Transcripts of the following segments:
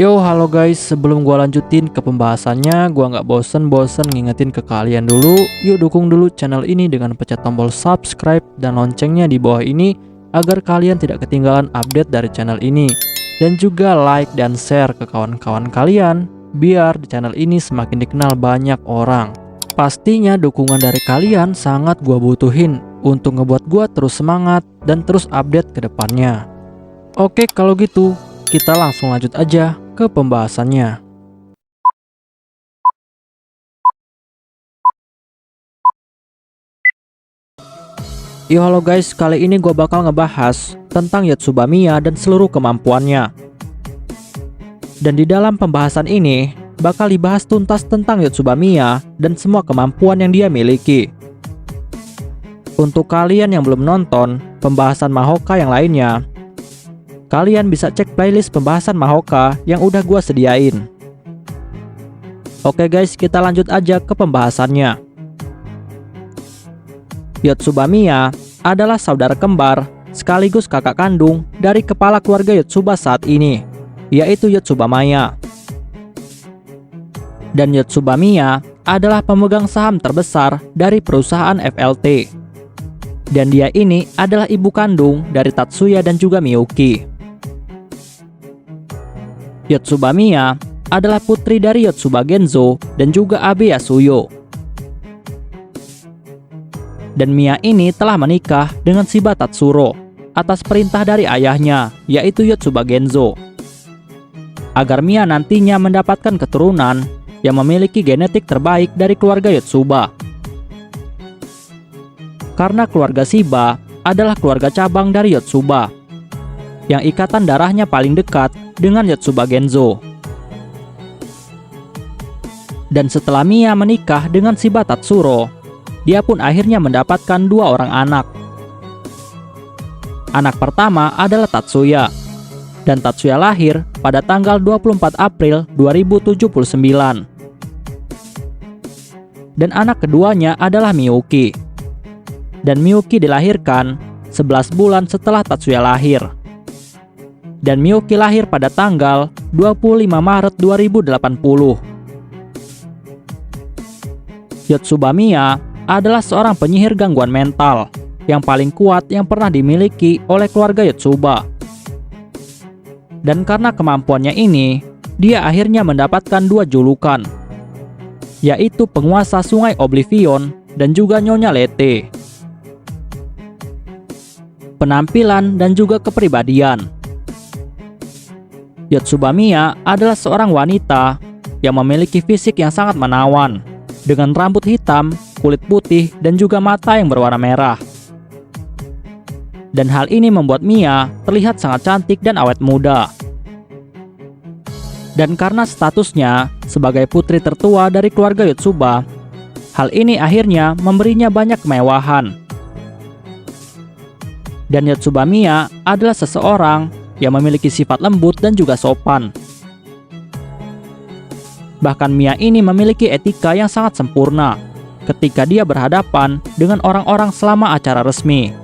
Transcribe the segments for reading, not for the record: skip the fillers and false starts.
Yo, halo guys, sebelum gua lanjutin ke pembahasannya, gua nggak bosen-bosen ngingetin ke kalian dulu, yuk dukung dulu channel ini dengan pencet tombol subscribe dan loncengnya di bawah ini, agar kalian tidak ketinggalan update dari channel ini. Dan juga like dan share ke kawan-kawan kalian, biar di channel ini semakin dikenal banyak orang. Pastinya dukungan dari kalian sangat gua butuhin, untuk ngebuat gua terus semangat dan terus update ke depannya. Oke, kalau gitu, kita langsung lanjut aja ke pembahasannya. Yo, halo guys, kali ini gue bakal ngebahas tentang Yatsubamiya dan seluruh kemampuannya. Dan di dalam pembahasan ini bakal dibahas tuntas tentang Yatsubamiya dan semua kemampuan yang dia miliki. Untuk kalian yang belum nonton pembahasan Mahoka yang lainnya, kalian bisa cek playlist pembahasan Mahoka yang udah gua sediain. Oke guys, kita lanjut aja ke pembahasannya. Yatsubamiya adalah saudara kembar sekaligus kakak kandung dari kepala keluarga Yotsuba saat ini, yaitu Yatsubamaya. Dan Yatsubamiya adalah pemegang saham terbesar dari perusahaan FLT. Dan dia ini adalah ibu kandung dari Tatsuya dan juga Miyuki. Yatsubamiya adalah putri dari Yotsuba Genzo dan juga Abe Yasuyo. Dan Miya ini telah menikah dengan Shiba Tatsuro atas perintah dari ayahnya, yaitu Yotsuba Genzo, agar Miya nantinya mendapatkan keturunan yang memiliki genetik terbaik dari keluarga Yotsuba. Karena keluarga Shiba adalah keluarga cabang dari Yotsuba, yang ikatan darahnya paling dekat dengan Yotsuba Genzo. Dan setelah Miya menikah dengan Shiba Tatsuro, dia pun akhirnya mendapatkan dua orang anak. Anak pertama adalah Tatsuya, dan Tatsuya lahir pada tanggal 24 April 2079. Dan anak keduanya adalah Miyuki. Dan Miyuki dilahirkan 11 bulan setelah Tatsuya lahir. Dan Miyuki lahir pada tanggal 25 Maret 2080. Yatsubamiya adalah seorang penyihir gangguan mental yang paling kuat yang pernah dimiliki oleh keluarga Yotsuba. Dan karena kemampuannya ini, dia akhirnya mendapatkan dua julukan, yaitu penguasa Sungai Oblivion dan juga Nyonya Lete. Penampilan dan juga kepribadian. Yatsubamiya adalah seorang wanita yang memiliki fisik yang sangat menawan, dengan rambut hitam, kulit putih, dan juga mata yang berwarna merah. Dan hal ini membuat Miya terlihat sangat cantik dan awet muda. Dan karena statusnya sebagai putri tertua dari keluarga Yotsuba, hal ini akhirnya memberinya banyak kemewahan. Dan Yatsubamiya adalah seseorang yang memiliki sifat lembut dan juga sopan. Bahkan Miya ini memiliki etika yang sangat sempurna ketika dia berhadapan dengan orang-orang selama acara resmi.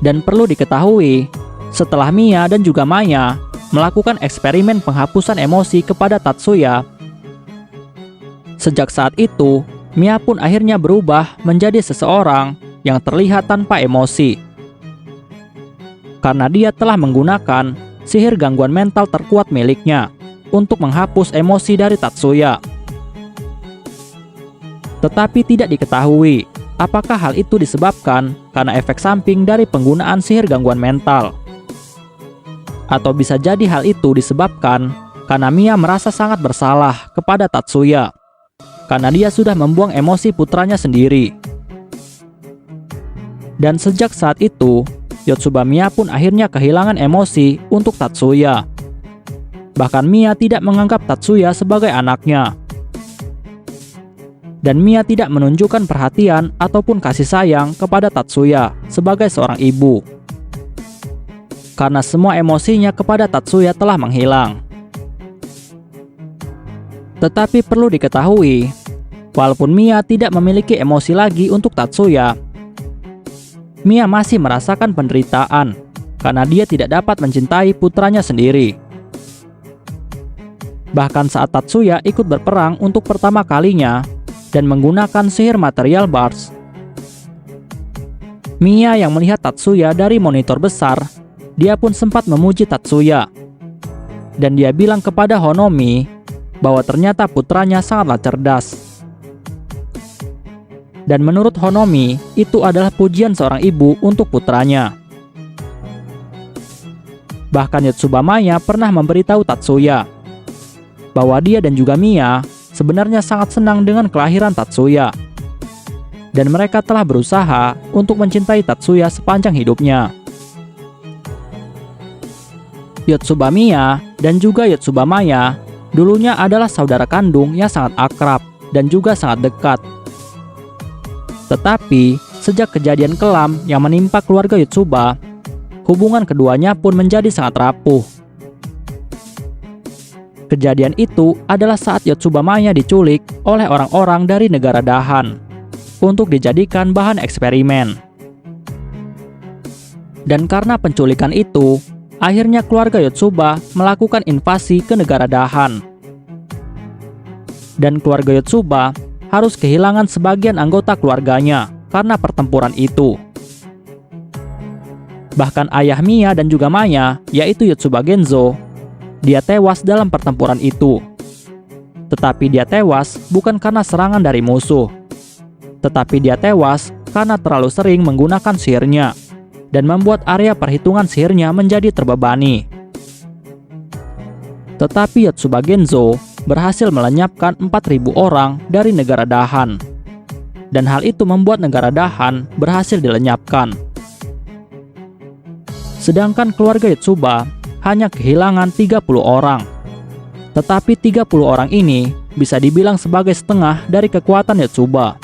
Dan perlu diketahui, setelah Miya dan juga Maya melakukan eksperimen penghapusan emosi kepada Tatsuya, sejak saat itu Miya pun akhirnya berubah menjadi seseorang yang terlihat tanpa emosi. Karena dia telah menggunakan sihir gangguan mental terkuat miliknya untuk menghapus emosi dari Tatsuya. Tetapi tidak diketahui apakah hal itu disebabkan karena efek samping dari penggunaan sihir gangguan mental, atau bisa jadi hal itu disebabkan karena Miya merasa sangat bersalah kepada Tatsuya karena dia sudah membuang emosi putranya sendiri. Dan sejak saat itu, Yatsubamiya pun akhirnya kehilangan emosi untuk Tatsuya. Bahkan Miya tidak menganggap Tatsuya sebagai anaknya. Dan Miya tidak menunjukkan perhatian ataupun kasih sayang kepada Tatsuya sebagai seorang ibu. Karena semua emosinya kepada Tatsuya telah menghilang. Tetapi perlu diketahui, walaupun Miya tidak memiliki emosi lagi untuk Tatsuya, Miya masih merasakan penderitaan karena dia tidak dapat mencintai putranya sendiri. Bahkan saat Tatsuya ikut berperang untuk pertama kalinya dan menggunakan sihir material Bards, Miya yang melihat Tatsuya dari monitor besar, dia pun sempat memuji Tatsuya. Dan dia bilang kepada Honomi bahwa ternyata putranya sangatlah cerdas. Dan menurut Honomi, itu adalah pujian seorang ibu untuk putranya. Bahkan Yotsubamaya pernah memberitahu Tatsuya bahwa dia dan juga Miya sebenarnya sangat senang dengan kelahiran Tatsuya. Dan mereka telah berusaha untuk mencintai Tatsuya sepanjang hidupnya. Yotsubamiya dan juga Yotsubamaya dulunya adalah saudara kandung yang sangat akrab dan juga sangat dekat. Tetapi sejak kejadian kelam yang menimpa keluarga Yotsuba, hubungan keduanya pun menjadi sangat rapuh. Kejadian itu adalah saat Yotsubamaya diculik oleh orang-orang dari negara Dahan untuk dijadikan bahan eksperimen. Dan karena penculikan itu, akhirnya keluarga Yotsuba melakukan invasi ke negara Dahan. Dan keluarga Yotsuba harus kehilangan sebagian anggota keluarganya karena pertempuran itu. Bahkan ayah Miya dan juga Maya, yaitu Yotsuba Genzo, dia tewas dalam pertempuran itu. Tetapi dia tewas bukan karena serangan dari musuh, tetapi dia tewas karena terlalu sering menggunakan sihirnya dan membuat area perhitungan sihirnya menjadi terbebani. Tetapi Yotsuba Genzo berhasil melenyapkan 4.000 orang dari negara Dahan. Dan hal itu membuat negara Dahan berhasil dilenyapkan. Sedangkan keluarga Yotsuba hanya kehilangan 30 orang. Tetapi 30 orang ini bisa dibilang sebagai setengah dari kekuatan Yotsuba.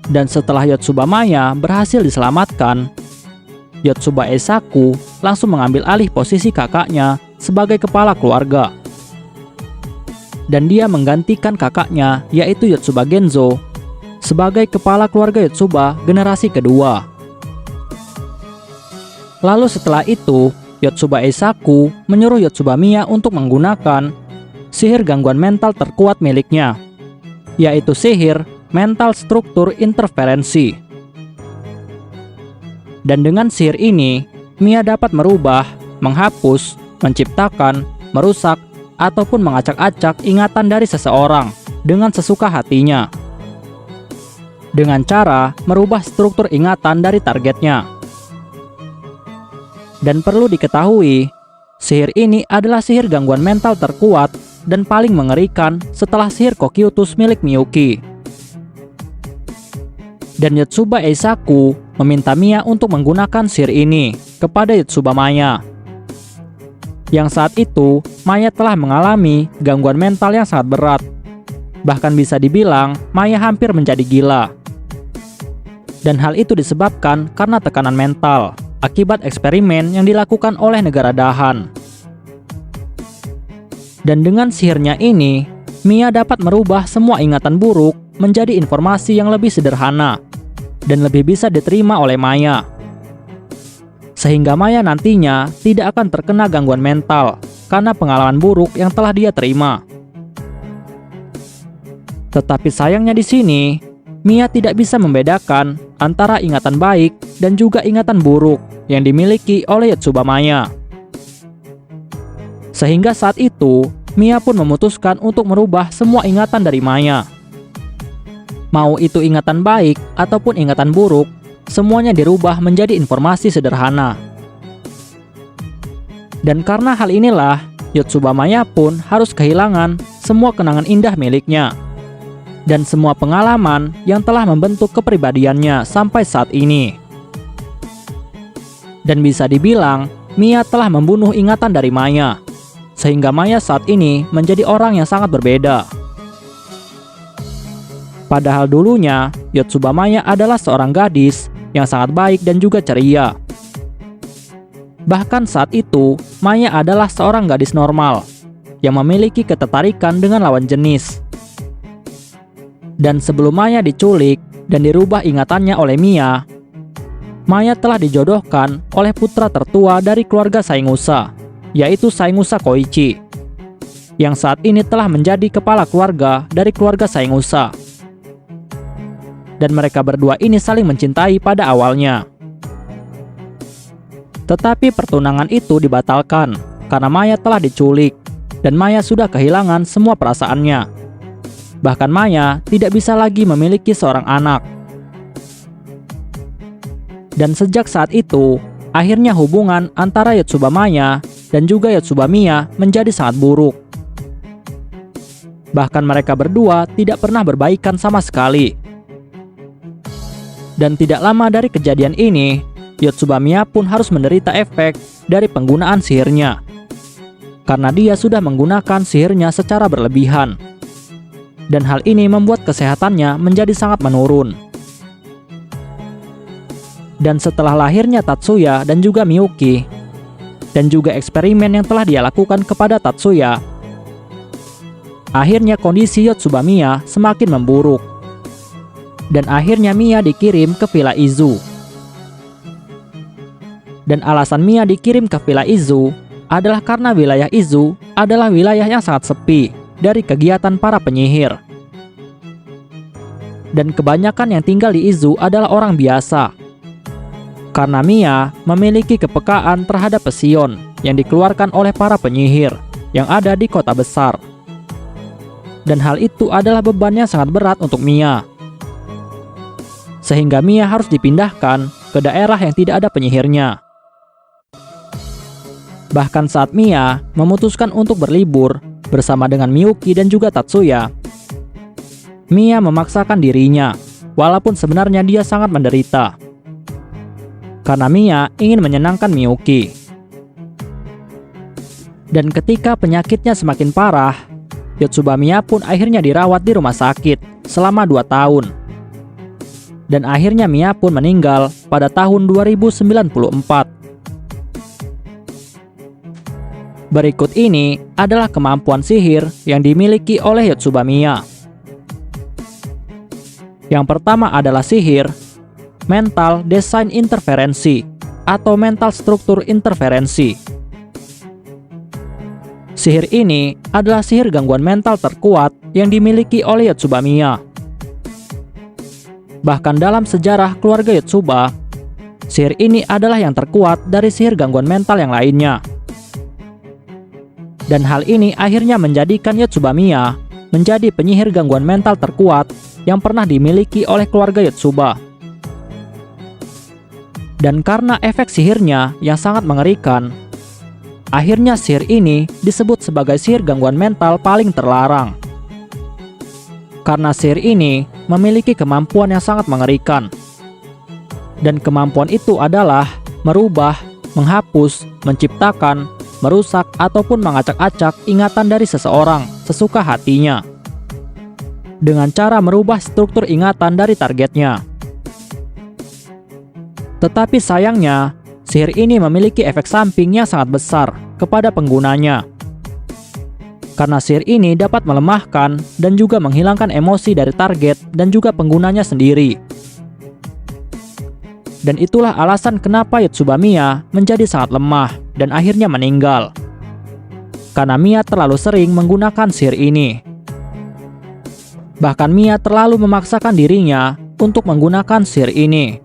Dan setelah Yotsubamaya berhasil diselamatkan, Yotsuba Eisaku langsung mengambil alih posisi kakaknya sebagai kepala keluarga. Dan dia menggantikan kakaknya, yaitu Yotsuba Genzo, sebagai kepala keluarga Yotsuba generasi kedua. Lalu setelah itu, Yotsuba Eisaku menyuruh Yotsubamiya untuk menggunakan sihir gangguan mental terkuat miliknya, yaitu sihir mental struktur interferensi. Dan dengan sihir ini, Miya dapat merubah, menghapus, menciptakan, merusak, ataupun mengacak-acak ingatan dari seseorang dengan sesuka hatinya, dengan cara merubah struktur ingatan dari targetnya. Dan perlu diketahui, sihir ini adalah sihir gangguan mental terkuat dan paling mengerikan setelah sihir Kokyutus milik Miyuki. Dan Yotsuba Eisaku meminta Miya untuk menggunakan sihir ini kepada Yotsubamaya. Yang saat itu, Maya telah mengalami gangguan mental yang sangat berat. Bahkan bisa dibilang, Maya hampir menjadi gila. Dan hal itu disebabkan karena tekanan mental akibat eksperimen yang dilakukan oleh negara Dahan. Dan dengan sihirnya ini, Miya dapat merubah semua ingatan buruk menjadi informasi yang lebih sederhana dan lebih bisa diterima oleh Maya. Sehingga Maya nantinya tidak akan terkena gangguan mental karena pengalaman buruk yang telah dia terima. Tetapi sayangnya di sini, Miya tidak bisa membedakan antara ingatan baik dan juga ingatan buruk yang dimiliki oleh Yotsubamaya. Sehingga saat itu, Miya pun memutuskan untuk merubah semua ingatan dari Maya. Mau itu ingatan baik ataupun ingatan buruk, semuanya dirubah menjadi informasi sederhana. Dan karena hal inilah, Yotsubamaya pun harus kehilangan semua kenangan indah miliknya dan semua pengalaman yang telah membentuk kepribadiannya sampai saat ini. Dan bisa dibilang, Miya telah membunuh ingatan dari Maya, sehingga Maya saat ini menjadi orang yang sangat berbeda. Padahal dulunya, Yotsubamaya adalah seorang gadis yang sangat baik dan juga ceria. Bahkan saat itu, Maya adalah seorang gadis normal yang memiliki ketertarikan dengan lawan jenis. Dan sebelum Maya diculik dan dirubah ingatannya oleh Miya, Maya telah dijodohkan oleh putra tertua dari keluarga Saingusa, yaitu Saingusa Koichi, yang saat ini telah menjadi kepala keluarga dari keluarga Saengusa. Dan mereka berdua ini saling mencintai pada awalnya. Tetapi pertunangan itu dibatalkan karena Maya telah diculik dan Maya sudah kehilangan semua perasaannya. Bahkan Maya tidak bisa lagi memiliki seorang anak. Dan sejak saat itu, akhirnya hubungan antara Yotsubamaya dan juga Yotsubamiya menjadi sangat buruk. Bahkan mereka berdua tidak pernah berbaikan sama sekali. Dan tidak lama dari kejadian ini, Yotsubamiya pun harus menderita efek dari penggunaan sihirnya. Karena dia sudah menggunakan sihirnya secara berlebihan. Dan hal ini membuat kesehatannya menjadi sangat menurun. Dan setelah lahirnya Tatsuya dan juga Miyuki, dan juga eksperimen yang telah dia lakukan kepada Tatsuya, akhirnya kondisi Yotsubamiya semakin memburuk. Dan akhirnya Miya dikirim ke Villa Izu. Dan alasan Miya dikirim ke Villa Izu adalah karena wilayah Izu adalah wilayah yang sangat sepi dari kegiatan para penyihir. Dan kebanyakan yang tinggal di Izu adalah orang biasa. Karena Miya memiliki kepekaan terhadap pesion yang dikeluarkan oleh para penyihir yang ada di kota besar. Dan hal itu adalah beban yang sangat berat untuk Miya. Sehingga Miya harus dipindahkan ke daerah yang tidak ada penyihirnya. Bahkan saat Miya memutuskan untuk berlibur bersama dengan Miyuki dan juga Tatsuya, Miya memaksakan dirinya, walaupun sebenarnya dia sangat menderita. Karena Miya ingin menyenangkan Miyuki. Dan ketika penyakitnya semakin parah, Yotsubamiya pun akhirnya dirawat di rumah sakit selama 2 tahun. Dan akhirnya Miya pun meninggal pada tahun 2094. Berikut ini adalah kemampuan sihir yang dimiliki oleh Yotsubamiya. Yang pertama adalah sihir mental design interferensi atau mental struktur interferensi. Sihir ini adalah sihir gangguan mental terkuat yang dimiliki oleh Yotsubamiya. Bahkan dalam sejarah keluarga Yotsuba, sihir ini adalah yang terkuat dari sihir gangguan mental yang lainnya. Dan hal ini akhirnya menjadikan Yotsubamiya menjadi penyihir gangguan mental terkuat yang pernah dimiliki oleh keluarga Yotsuba. Dan karena efek sihirnya yang sangat mengerikan, akhirnya sihir ini disebut sebagai sihir gangguan mental paling terlarang. Karena sihir ini memiliki kemampuan yang sangat mengerikan. Dan kemampuan itu adalah merubah, menghapus, menciptakan, merusak, ataupun mengacak-acak ingatan dari seseorang sesuka hatinya. Dengan cara merubah struktur ingatan dari targetnya. Tetapi sayangnya, sihir ini memiliki efek samping yang sangat besar kepada penggunanya. Karena sihir ini dapat melemahkan dan juga menghilangkan emosi dari target dan juga penggunanya sendiri. Dan itulah alasan kenapa Yotsubamiya menjadi sangat lemah dan akhirnya meninggal. Karena Miya terlalu sering menggunakan sihir ini. Bahkan Miya terlalu memaksakan dirinya untuk menggunakan sihir ini.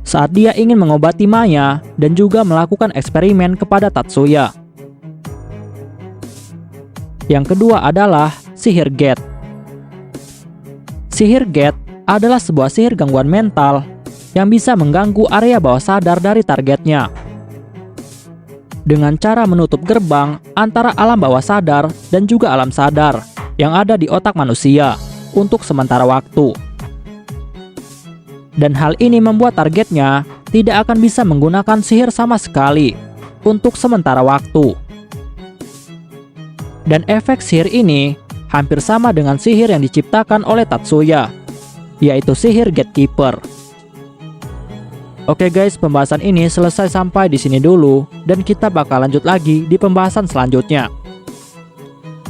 Saat dia ingin mengobati Maya dan juga melakukan eksperimen kepada Tatsuya. Yang kedua adalah sihir Gate. Sihir Gate adalah sebuah sihir gangguan mental yang bisa mengganggu area bawah sadar dari targetnya. Dengan cara menutup gerbang antara alam bawah sadar dan juga alam sadar yang ada di otak manusia untuk sementara waktu. Dan hal ini membuat targetnya tidak akan bisa menggunakan sihir sama sekali untuk sementara waktu. Dan efek sihir ini hampir sama dengan sihir yang diciptakan oleh Tatsuya, yaitu sihir Gatekeeper. Oke guys, pembahasan ini selesai sampai di sini dulu, dan kita bakal lanjut lagi di pembahasan selanjutnya.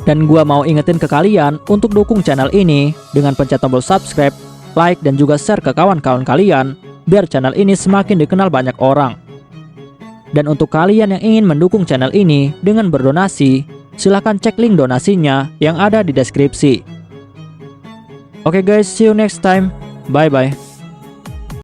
Dan gua mau ingetin ke kalian untuk dukung channel ini dengan pencet tombol subscribe, like, dan juga share ke kawan-kawan kalian, biar channel ini semakin dikenal banyak orang. Dan untuk kalian yang ingin mendukung channel ini dengan berdonasi, silahkan cek link donasinya yang ada di deskripsi. Oke guys, see you next time. Bye-bye.